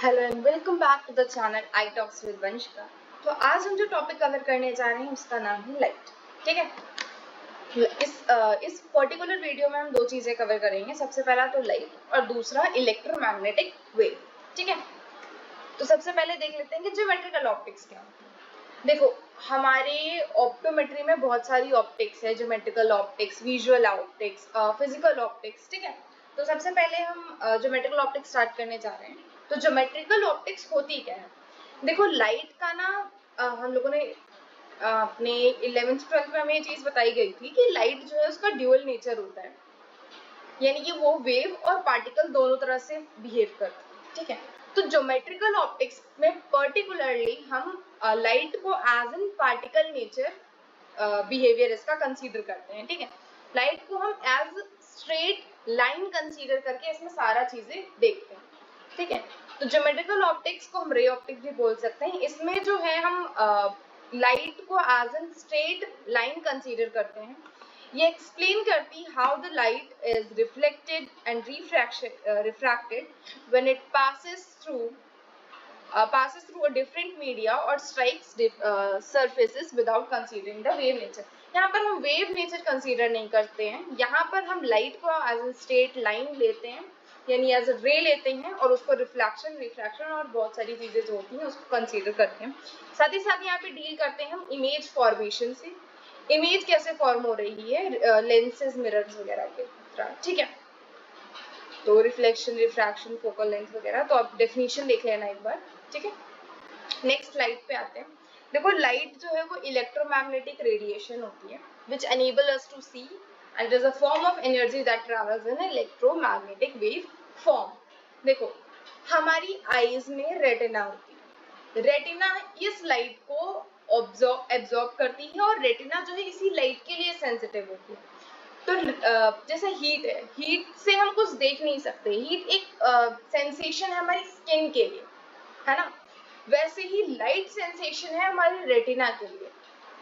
Hello and welcome back to the channel I talks with Vanshika. तो आज हम जो टॉपिक कवर करने जा रहे हैं उसका नाम है लाइट। ठीक है। इस पर्टिकुलर वीडियो में हम दो चीजें कवर करेंगे। सबसे पहला तो लाइट और दूसरा इलेक्ट्रोमैग्नेटिक वेव। ठीक है, तो सबसे पहले देख लेते हैं कि ज्योमेट्रिकल ऑप्टिक्स क्या होती है। देखो, हमारे ऑप्टोमेट्री में बहुत सारी ऑप्टिक्स है, geometrical optics, visual optics, physical optics. ठीक है, तो सबसे पहले हम ज्योमेट्रिकल ऑप्टिक्स स्टार्ट करने जा रहे हैं। तो ज्योमेट्रिकल ऑप्टिक्स होती क्या है? देखो, लाइट का ना हम लोगों ने अपने 11th-12th में हमें ये चीज बताई गई थी कि लाइट जो है उसका ड्यूअल नेचर होता है, यानी कि वो वेव और पार्टिकल दोनों तरह से बिहेव करता है। ठीक है, तो ज्योमेट्रिकल ऑप्टिक्स में पर्टिकुलरली हम लाइट को as an particle nature behaviour इसका कंसीडर करते हैं। ठीक है, लाइट को हम एज स्ट्रेट लाइन कंसीडर करके इसमें सारा चीजें देखते हैं। ठीक है, तो ज्योमेट्रिकल ऑप्टिक्स को हम रे ऑप्टिक्स भी बोल सकते हैं। इसमें जो है हम लाइट को as an straight line consider करते हैं। ये एक्सप्लेन करती how the light is reflected and refracted when it passes through a different media or strikes surfaces without considering the wave nature। यहाँ पर हम वेव नेचर कंसीडर नहीं करते हैं, यहाँ पर हम लाइट को एज ए स्ट्रेट लाइन लेते हैं, यानी एज अ रे लेते हैं और उसको रिफ्लेक्शन, रिफ्रैक्शन और बहुत सारी चीजें जो होती हैं उसको कंसीडर करते हैं। साथ ही साथ यहाँ पे डील करते हैं हम इमेज फॉर्मेशन से। इमेज कैसे फॉर्म हो रही है लेंसेज, मिरर्स वगैरह के द्वारा। ठीक है, तो रिफ्लेक्शन, रिफ्रैक्शन, फोकल लेंथ वगैरह, तो आप डेफिनेशन देख लेना एक बार। ठीक है, नेक्स्ट लाइट पे आते हैं। देखो, लाइट जो है वो इलेक्ट्रोमैग्नेटिक रेडिएशन होती है which enable us to see and it is a form of energy that travels in electromagnetic wave form. देखो, हमारी आईज में रेटिना होती है। रेटिना इस लाइट को एब्जॉर्ब करती है और रेटिना जो है इसी लाइट के लिए सेंसिटिव होती है। तो जैसे हीट है, हीट से हम कुछ देख नहीं सकते, हीट एक सेंसेशन है हमारी स्किन के लिए, है ना। वैसे ही लाइट सेंसेशन है हमारे रेटिना के लिए,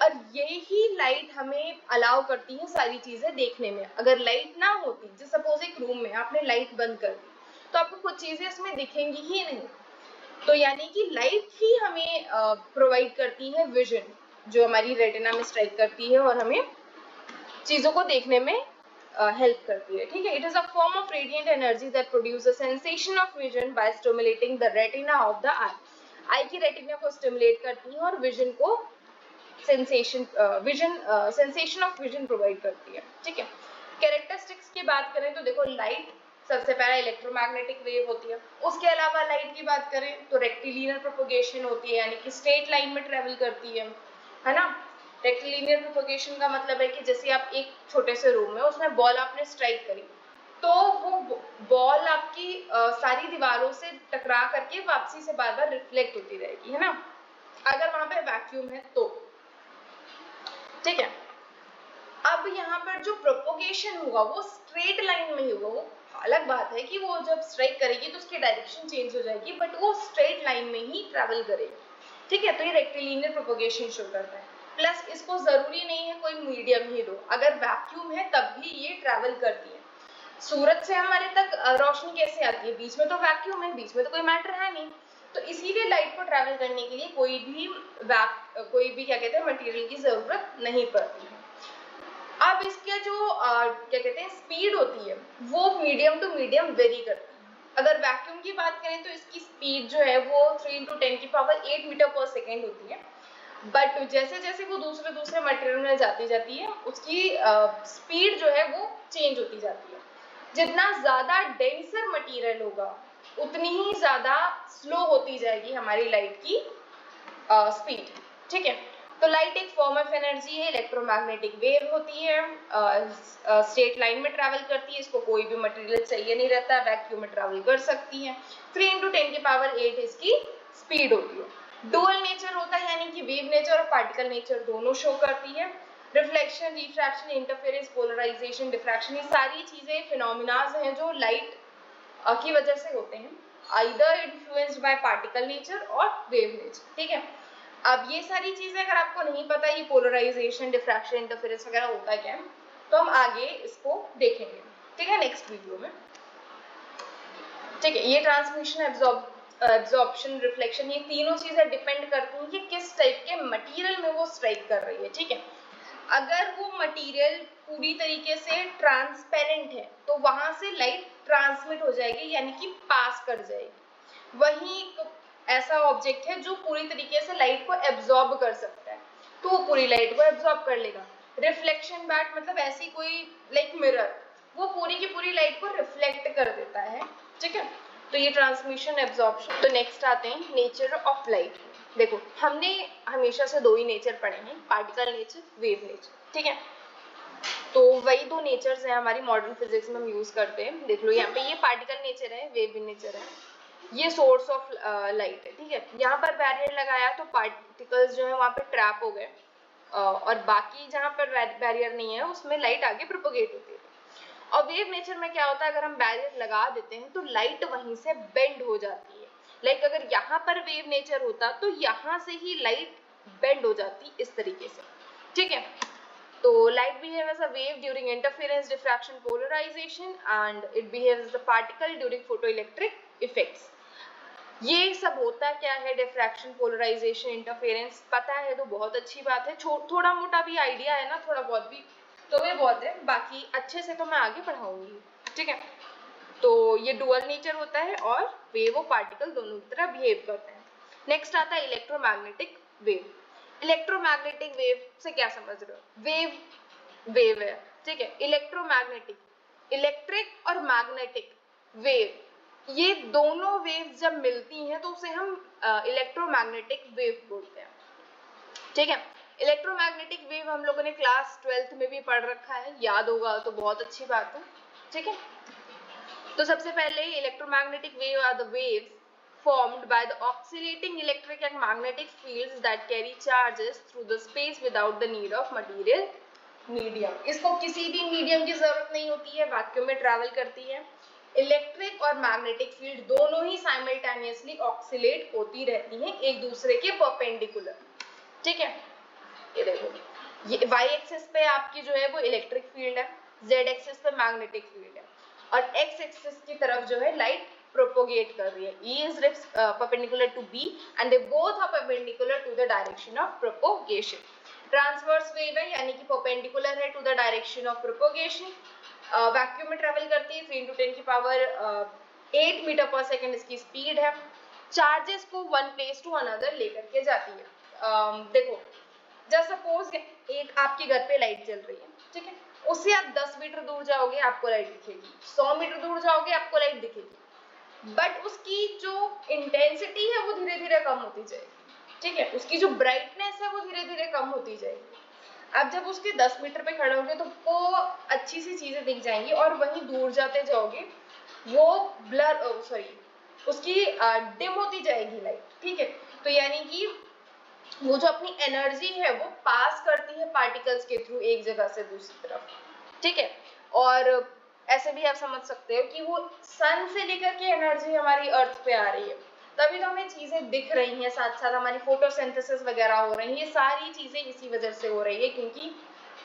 और यही लाइट हमें अलाउ करती है सारी चीजें देखने में। अगर लाइट ना होती, जैसे सपोज एक रूम में आपने लाइट बंद कर दी, तो आपको कुछ चीजें इसमें दिखेंगी ही नहीं। तो यानी कि लाइट ही हमें प्रोवाइड करती है विजन, जो हमारी रेटिना में स्ट्राइक करती है और हमें चीजों को देखने में हेल्प करती है। ठीक है, it is a form of radiant energy that produce a sensation of vision by stimulating the retina of the eye. Eye की रेटिना को स्टिमुलेट करती है और विजन को सेंसेशन ऑफ विजन प्रोवाइड करती है। ठीक है, कैरेक्टरिस्टिक्स की बात करें तो देखो, लाइट सबसे पहला इलेक्ट्रोमैग्नेटिक वेव होती है। उसके अलावा लाइट की बात करें तो रेक्टिलिनियर प्रोपगेशन होती है, यानी कि स्ट्रेट लाइन में ट्रेवल करती है ना। रेक्टिलिनियर प्रोपगेशन का मतलब है कि जैसे आप एक छोटे से रूम में, उसमें बॉल आपने स्ट्राइक करी, तो वो बॉल आपकी सारी दीवारों से टकरा करके वापसी से बार बार रिफ्लेक्ट होती रहेगी, है ना, अगर वहां पे वैक्यूम है तो। ठीक है, अब यहाँ पर जो प्रोपोगेशन होगा वो स्ट्रेट लाइन में ही होगा। वो अलग बात है कि वो जब स्ट्राइक करेगी तो उसकी डायरेक्शन चेंज हो जाएगी, बट वो स्ट्रेट लाइन में ही ट्रेवल करेगी। ठीक है, तो ये रेक्टिलिनियर प्रोपोगेशन शो करता है। प्लस इसको जरूरी नहीं है कोई मीडियम ही दो, अगर वैक्यूम है तब भी ये ट्रेवल करती है। सूरज से हमारे तक रोशनी कैसे आती है? बीच में तो वैक्यूम है, बीच में तो कोई मैटर है नहीं, तो इसीलिए लाइट को ट्रेवल करने के लिए कोई भी क्या कहते हैं मटेरियल की जरूरत नहीं पड़ती है। अब इसके जो क्या कहते हैं स्पीड होती है, वो मीडियम टू मीडियम वेरी करती है। अगर वैक्यूम की बात करें तो इसकी स्पीड जो है वो 3 × 10⁸ मीटर पर सेकेंड होती है, बट जैसे जैसे वो दूसरे मटेरियल में जाती है उसकी स्पीड जो है वो चेंज होती जाती है। जितना ज्यादा डेंसर मटेरियल होगा उतनी ही ज्यादा स्लो होती जाएगी हमारी लाइट की स्पीड। ठीक है, तो लाइट एक फॉर्म ऑफ एनर्जी है, इलेक्ट्रोमैग्नेटिक वेव होती है, स्ट्रेट लाइन में ट्रैवल करती है, इसको कोई भी मटेरियल चाहिए नहीं रहता, वैक्यूम में ट्रैवल कर सकती है। 3 × 10⁸ इसकी स्पीड होती है। डुअल नेचर होता है, यानी कि वेव नेचर और पार्टिकल नेचर दोनों शो करती है। Reflection, refraction, interference, polarisation, diffraction, ये सारी चीजें फिनोमिनाज हैं जो लाइट की वजह से होते हैं, either influenced by particle nature और वेव नेचर। ठीक है, अब ये सारी चीजें अगर आपको नहीं पता ये पोलराइजेशन, डिफ्रैक्शन, इंटरफेरेंस वगैरह होता है क्या, तो हम आगे इसको देखेंगे। ठीक है, नेक्स्ट वीडियो में। ठीक है, ये ट्रांसमिशन एब्जॉर्प्शन, रिफ्लेक्शन, ये तीनों चीजें डिपेंड करती हैं कि किस टाइप के मटेरियल में वो स्ट्राइक कर रही है, ठीक है। अगर वो मटेरियल पूरी तरीके से ट्रांसपेरेंट है तो वहां से लाइट ट्रांसमिट हो जाएगी, यानी कि पास कर जाएगी। वहीं ऐसा ऑब्जेक्ट है जो पूरी तरीके से लाइट को एब्जॉर्ब कर सकता है, तो वो पूरी लाइट को एब्जॉर्ब कर लेगा। रिफ्लेक्शन बैट मतलब ऐसी कोई लाइक मिरर, वो पूरी की पूरी लाइट को रिफ्लेक्ट कर देता है, ठीक है। तो ये ट्रांसमिशन, एब्जॉर्प्शन। तो नेक्स्ट आते हैं नेचर ऑफ लाइट। देखो हमने हमेशा से दो ही नेचर पढ़े हैं, पार्टिकल नेचर, वेव नेचर, ठीक है। तो वही दो नेचर्स हैं हमारी मॉडर्न फिजिक्स में हम यूज करते हैं। देख लो यहाँ पे ये पार्टिकल नेचर है, वेव नेचर है, ये सोर्स ऑफ लाइट है, ठीक है। यहाँ पर बैरियर लगाया तो पार्टिकल्स जो है वहाँ पे ट्रैप हो गए, और बाकी जहाँ पर बैरियर नहीं है उसमें लाइट आगे प्रोपोगेट होती है। और वेव नेचर में क्या होता है, अगर हम बैरियर लगा देते हैं तो लाइट वहीं से बेंड हो जाती है। लाइक अगर यहाँ पर वेव नेचर होता तो यहाँ से ही लाइट बेंड हो जाती इस तरीके से, ठीक है। तो light behave as a wave during interference, diffraction, polarization, and it behaves as a particle during photoelectric effects. ये सब होता क्या है, डिफ्रैक्शन, पोलराइजेशन, इंटरफेरेंस, पता है तो बहुत अच्छी बात है। थोड़ा मोटा भी आइडिया है ना, थोड़ा बहुत भी तो ये बहुत है, बाकी अच्छे से तो मैं आगे पढ़ाऊंगी, ठीक है। तो ये डुअल नेचर होता है और वेव और पार्टिकल दोनों की तरह बिहेव करते हैं। नेक्स्ट आता है इलेक्ट्रोमैग्नेटिक वेव। इलेक्ट्रोमैग्नेटिक वेव से क्या समझ रहे हो, वेव है, ठीक है। इलेक्ट्रोमैग्नेटिक, इलेक्ट्रिक और मैग्नेटिक वेव, ये दोनों वेव्स जब मिलती हैं तो उसे हम इलेक्ट्रोमैग्नेटिक वेव बोलते हैं, ठीक है। इलेक्ट्रोमैग्नेटिक वेव हम लोगों ने क्लास 12th में भी पढ़ रखा है, याद होगा तो बहुत अच्छी बात है, ठीक है। तो सबसे पहले electromagnetic wave are the waves formed by the oscillating electric and magnetic fields that carry charges through the space without the need of material medium. इसको किसी भी मीडियम की जरूरत नहीं होती है, वैक्यूम में ट्रैवल करती है। इलेक्ट्रिक और मैग्नेटिक फील्ड दोनों ही साइमल्टेनियसली ऑक्सीलेट होती रहती हैं एक दूसरे के परपेंडिकुलर, ठीक है। ये देखो, ये वाई एक्सिस पे आपकी जो है वो इलेक्ट्रिक फील्ड है, जेड एक्सिस पे मैग्नेटिक फील्ड है, और एक्स एक्सिस की तरफ जो है लाइट propagate कर रही है। E is perpendicular to B and they both are perpendicular to the direction of propagation. Transverse wave है, यानी कि perpendicular है to the direction of propagation. Vacuum में ट्रेवल करती है, 3 into 10 की पावर 8 मीटर पर सेकेंड इसकी स्पीड है। चार्जेस को वन प्लेस टू अनदर लेकर के जाती है। देखो जस्ट सपोज एक आपके घर पे लाइट जल रही है, ठीक है, उससे आप 10 मीटर दूर जाओगे आपको लाइट दिखेगी, 100 मीटर दूर जाओगे आपको लाइट दिखेगी, बट उसकी जो इंटेंसिटी है वो धीरे धीरे कम होती जाएगी, ठीक है। उसकी जो ब्राइटनेस है वो धीरे धीरे कम होती जाएगी। अब जब उसके 10 मीटर पे खड़े होगे तो वो अच्छी सी चीजें दिख जाएंगी, और वहीं दूर जाते जाओगे वो ब्लर उसकी डिम होती जाएगी लाइट, ठीक है। तो यानी कि वो जो अपनी एनर्जी है वो पास करती है पार्टिकल्स के थ्रू एक जगह से दूसरी तरफ, ठीक है। और ऐसे भी आप समझ सकते हो कि वो सन से लेकर के एनर्जी हमारी अर्थ पे आ रही है, तभी तो हमें चीजें दिख रही हैं, साथ साथ हमारी फोटोसिंथेसिस वगैरह हो रही है। ये सारी चीजें इसी वजह से हो रही है, क्योंकि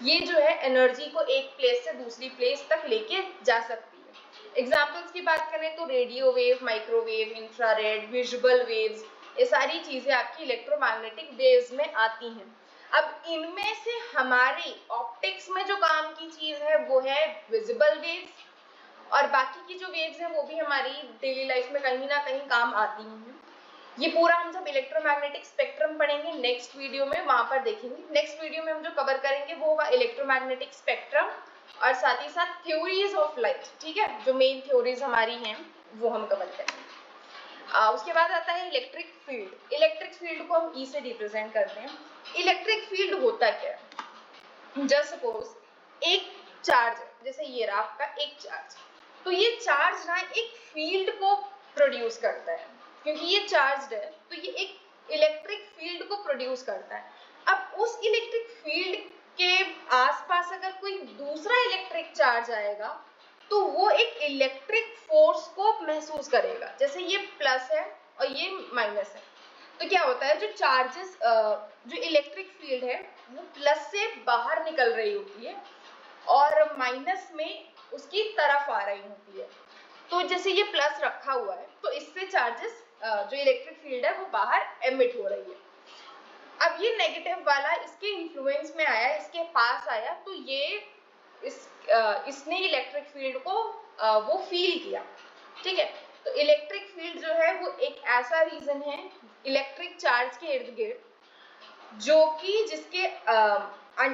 ये जो है एनर्जी को एक प्लेस से दूसरी प्लेस तक लेके जा सकती है। एग्जाम्पल्स की बात करें तो radio wave, microwave, infrared, visual waves, ये सारी चीजें आपकी इलेक्ट्रोमैग्नेटिक वेव्स में आती हैं। अब इनमें से हमारी ऑप्टिक्स में जो काम की चीज है वो है विजिबल वेव्स, और बाकी की जो वेव्स है वो भी हमारी डेली लाइफ में कहीं ना कहीं काम आती हैं। ये पूरा हम जब इलेक्ट्रोमैग्नेटिक स्पेक्ट्रम पढ़ेंगे नेक्स्ट वीडियो में, वहां पर देखेंगे। नेक्स्ट वीडियो में हम जो कवर करेंगे वो होगा इलेक्ट्रोमैग्नेटिक स्पेक्ट्रम और साथ ही साथ थ्योरीज ऑफ लाइट, ठीक है, जो मेन थ्योरीज हमारी हैं वो हम कवर करेंगे। उसके बाद आता है इलेक्ट्रिक फील्ड। इलेक्ट्रिक फील्ड को हम ई से रिप्रेजेंट करते हैं। इलेक्ट्रिक फील्ड होता क्या है, जस्ट सपोज एक चार्ज है, जैसे ये रहा आपका एक चार्ज, तो ये चार्ज ना एक फील्ड को प्रोड्यूस करता है, क्योंकि ये चार्ज है तो ये एक इलेक्ट्रिक फील्ड को प्रोड्यूस करता है। अब उस इलेक्ट्रिक फील्ड के आसपास अगर कोई दूसरा इलेक्ट्रिक चार्ज आएगा तो वो एक इलेक्ट्रिक फोर्स को महसूस करेगा। जैसे ये प्लस है और ये माइनस है, तो क्या होता है, जो चार्जेस जो इलेक्ट्रिक फील्ड है वो प्लस से बाहर निकल रही होती है और माइनस में उसकी तरफ आ रही होती है। तो जैसे ये प्लस रखा हुआ है तो इससे चार्जेस जो इलेक्ट्रिक फील्ड है वो बाहर एमिट हो रही है। अब ये नेगेटिव वाला इसके इन्फ्लुएंस में आया, इसके पास आया, तो ये इसने इलेक्ट्रिक फील्ड को वो फील किया, ठीक है। तो इलेक्ट्रिक फील्ड जो है वो एक ऐसा रीजन है इलेक्ट्रिक चार्ज के इर्द गिर्द जो कि जिसके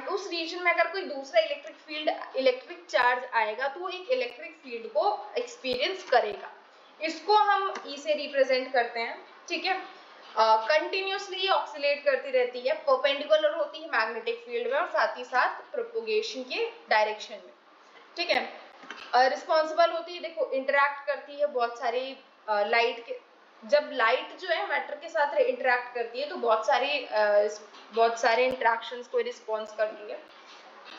उस रीजन में अगर कोई दूसरा इलेक्ट्रिक चार्ज आएगा तो वो एक इलेक्ट्रिक फील्ड को एक्सपीरियंस करेगा। इसको हम ई से रिप्रेजेंट करते हैं, ठीक है। कंटिन्यूसली ऑक्सीलेट करती रहती है, परपेंडिकुलर होती है मैग्नेटिक फील्ड में और साथ ही साथ प्रोपोगेशन के डायरेक्शन में, ठीक है। रिस्पॉन्सिबल होती है, देखो इंटरैक्ट करती है बहुत सारी लाइट के, जब लाइट जो है मैटर के साथ इंटरैक्ट करती है तो बहुत सारे इंटरैक्शंस को रिस्पॉन्स करती है,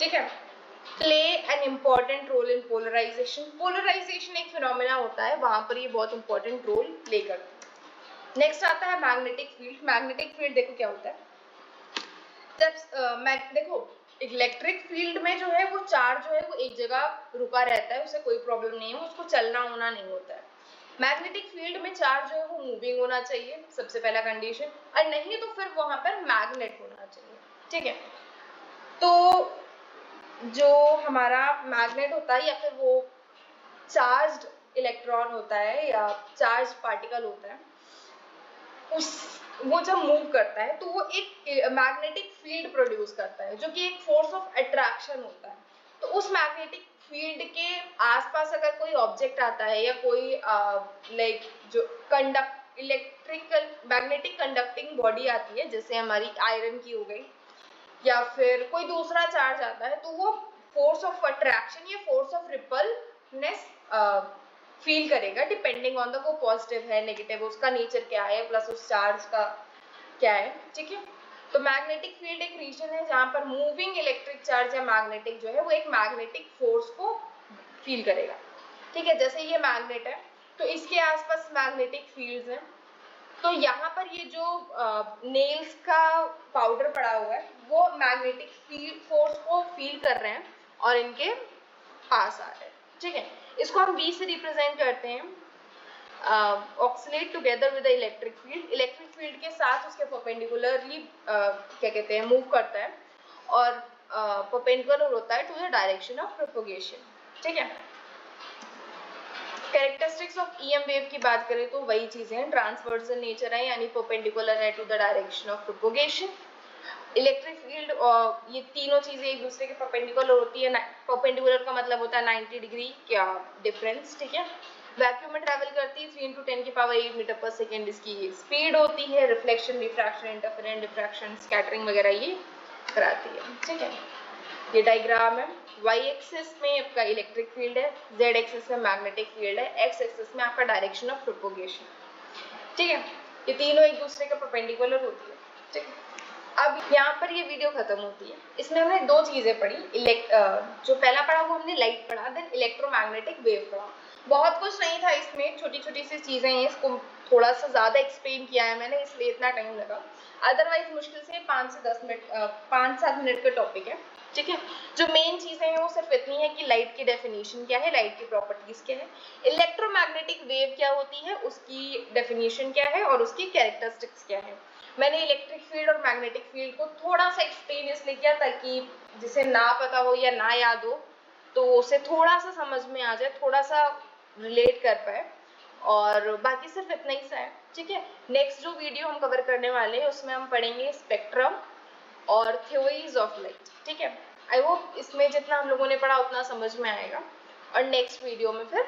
ठीक है। Play an important role in polarisation, polarisation एक फिनोमेना होता है, वहां पर ये बहुत इंपॉर्टेंट रोल प्ले करती है। नेक्स्ट आता है मैग्नेटिक फील्ड। मैग्नेटिक फील्ड देखो क्या होता है, जब देखो इलेक्ट्रिक फील्ड में जो है वो चार्ज जो है वो एक जगह रुका रहता है, उसे कोई प्रॉब्लम नहीं है, उसको चलना होना नहीं होता है। मैग्नेटिक फील्ड में चार्ज जो है वो मूविंग होना चाहिए, सबसे पहला कंडीशन, और नहीं तो फिर वहां पर मैग्नेट होना चाहिए, ठीक है। तो जो हमारा मैग्नेट होता है या फिर वो चार्ज्ड इलेक्ट्रॉन होता है या चार्ज पार्टिकल होता है, वो जब मूव करता है तो वो एक मैग्नेटिक फील्ड प्रोड्यूस करता है जो कि एक फोर्स ऑफ अट्रैक्शन होता है। तो उस मैग्नेटिक फील्ड के आसपास अगर कोई ऑब्जेक्ट आता है या कोई लाइक जो इलेक्ट्रिकल मैग्नेटिक कंडक्टिंग बॉडी आती है, जैसे हमारी आयरन की हो गई या फिर कोई दूसरा चार्ज आता है, तो वो फोर्स ऑफ अट्रैक्शन या फोर्स ऑफ रिपल्नेस फील करेगा डिपेंडिंग ऑन द वो पॉजिटिव है नेगेटिव, उसका नेचर क्या है प्लस उस चार्ज का क्या है, ठीक है। तो मैग्नेटिक फील्ड एक रीजन है जहां पर मूविंग इलेक्ट्रिक चार्ज या मैग्नेटिक जो है वो एक मैग्नेटिक फोर्स को फील करेगा, ठीक है। जैसे ये मैग्नेट है तो इसके आसपास मैग्नेटिक फील्ड्स हैं, तो यहाँ पर ये जो नेल्स का पाउडर पड़ा हुआ है वो मैग्नेटिक फील्ड फोर्स को फील कर रहे हैं और इनके पास आ रहे हैं, ठीक है। इसको हम V से रिप्रेजेंट करते हैं, oxalate together with the electric field, electric field के साथ उसके परपेंडिकुलरली क्या कहते हैं मूव करता है और परपेंडिकुलर होता है to the direction of propagation, ठीक है। कैरेक्टरिस्टिक्स ऑफ EM वेव की बात करें तो वही चीजें हैं, ट्रांसवर्सल नेचर है यानी परपेंडिकुलर है to the direction of propagation. Electric field और ये तीनों चीजें एक दूसरे के परपेंडिकुलर होती है, परपेंडिकुलर का मतलब होता है 90 डिग्री क्या डिफरेंस, ठीक है। वैक्यूम में ट्रैवल करती है 3 × 10⁸ मीटर पर सेकेंड इसकी स्पीड होती है, reflection, refraction, interference, diffraction, scattering वगैरह ये कराती है, ठीक है। ये डायग्राम है, y एक्सिस में आपका इलेक्ट्रिक फील्ड है, z एक्सिस में मैग्नेटिक फील्ड है, x एक्सिस में आपका डायरेक्शन ऑफ प्रोपोगेशन, ठीक है। ये तीनों एक दूसरे के परपेंडिकुलर होती है, ठीक है। अब यहाँ पर ये वीडियो खत्म होती है, इसमें हमने दो चीजें पढ़ी, जो पहला पढ़ा वो हमने लाइट पढ़ा, देन इलेक्ट्रोमैग्नेटिक वेव पढ़ा। बहुत कुछ नहीं था इसमें, छोटी छोटी सी चीजें हैं, इसको थोड़ा सा ज्यादा एक्सप्लेन किया है मैंने इसलिए इतना टाइम लगा, अदरवाइज मुश्किल से 5 से 10 मिनट 5-7 मिनट का टॉपिक है, ठीक है। जो मेन चीजें हैं वो सिर्फ इतनी है कि लाइट की डेफिनेशन क्या है, लाइट की प्रॉपर्टीज क्या है, इलेक्ट्रोमैग्नेटिक वेव क्या होती है उसकी डेफिनेशन क्या है और उसकी कैरेक्टरिस्टिक्स क्या है। मैंने इलेक्ट्रिक फील्ड और मैग्नेटिक फील्ड को थोड़ा सा एक्सप्लेन इसलिए किया ताकि जिसे ना पता हो या ना याद हो तो उसे थोड़ा सा समझ में आ जाए, थोड़ा सा रिलेट कर पाए, और बाकी सिर्फ इतना ही सा है, ठीक है। नेक्स्ट जो वीडियो हम कवर करने वाले हैं उसमें हम पढ़ेंगे स्पेक्ट्रम और थ्योरीज ऑफ लाइट, ठीक है। आई होप इसमें जितना हम लोगों ने पढ़ा उतना समझ में आएगा, और नेक्स्ट वीडियो में फिर